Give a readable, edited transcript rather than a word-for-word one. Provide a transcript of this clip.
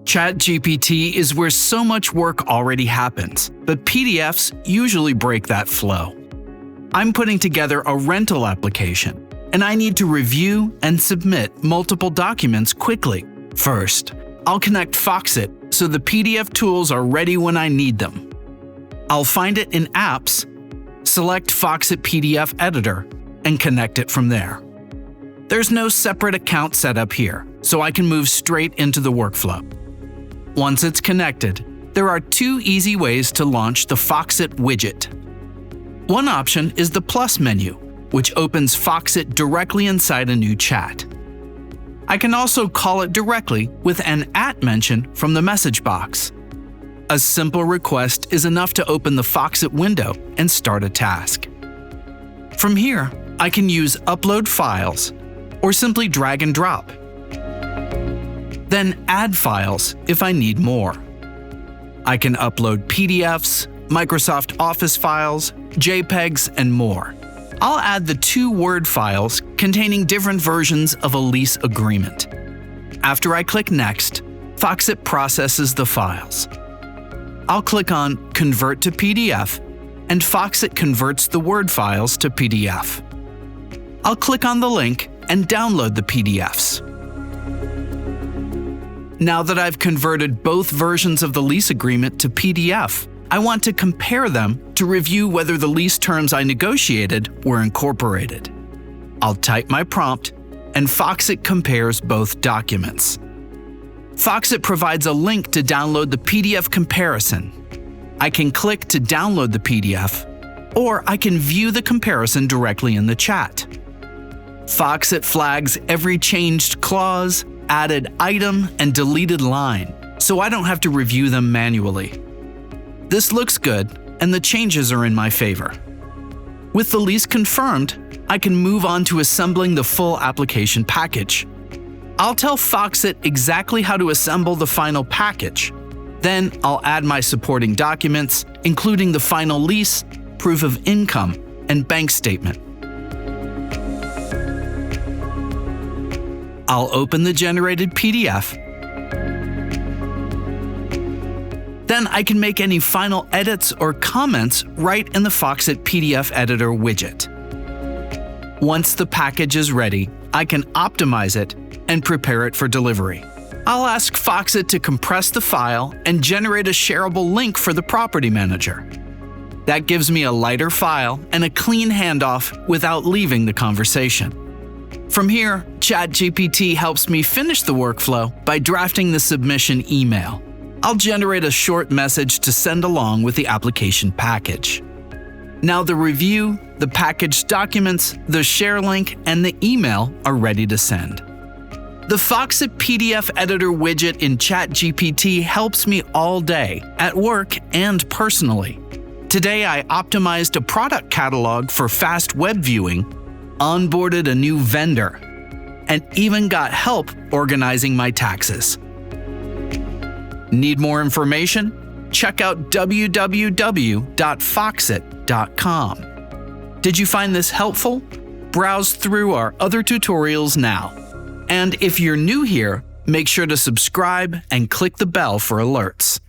ChatGPT is where so much work already happens, but PDFs usually break that flow. I'm putting together a rental application, and I need to review and submit multiple documents quickly. First, I'll connect Foxit so the PDF tools are ready when I need them. I'll find it in Apps, select Foxit PDF Editor, and connect it from there. There's no separate account set up here, so I can move straight into the workflow. Once it's connected, there are two easy ways to launch the Foxit widget. One option is the plus menu, which opens Foxit directly inside a new chat. I can also call it directly with an @ mention from the message box. A simple request is enough to open the Foxit window and start a task. From here, I can use Upload Files or simply drag and drop. Then add files if I need more. I can upload PDFs, Microsoft Office files, JPEGs, and more. I'll add the 2 Word files containing different versions of a lease agreement. After I click Next, Foxit processes the files. I'll click on Convert to PDF, and Foxit converts the Word files to PDF. I'll click on the link and download the PDFs. Now that I've converted both versions of the lease agreement to PDF, I want to compare them to review whether the lease terms I negotiated were incorporated. I'll type my prompt, and Foxit compares both documents. Foxit provides a link to download the PDF comparison. I can click to download the PDF, or I can view the comparison directly in the chat. Foxit flags every changed clause, added item, and deleted line, so I don't have to review them manually. This looks good, and the changes are in my favor. With the lease confirmed, I can move on to assembling the full application package. I'll tell Foxit exactly how to assemble the final package. Then I'll add my supporting documents, including the final lease, proof of income, and bank statement. I'll open the generated PDF. Then I can make any final edits or comments right in the Foxit PDF Editor widget. Once the package is ready, I can optimize it and prepare it for delivery. I'll ask Foxit to compress the file and generate a shareable link for the property manager. That gives me a lighter file and a clean handoff without leaving the conversation. From here, ChatGPT helps me finish the workflow by drafting the submission email. I'll generate a short message to send along with the application package. Now the review, the packaged documents, the share link, and the email are ready to send. The Foxit PDF Editor widget in ChatGPT helps me all day, at work and personally. Today I optimized a product catalog for fast web viewing, onboarded a new vendor, and even got help organizing my taxes. Need more information? Check out www.foxit.com. Did you find this helpful? Browse through our other tutorials now. And if you're new here, make sure to subscribe and click the bell for alerts.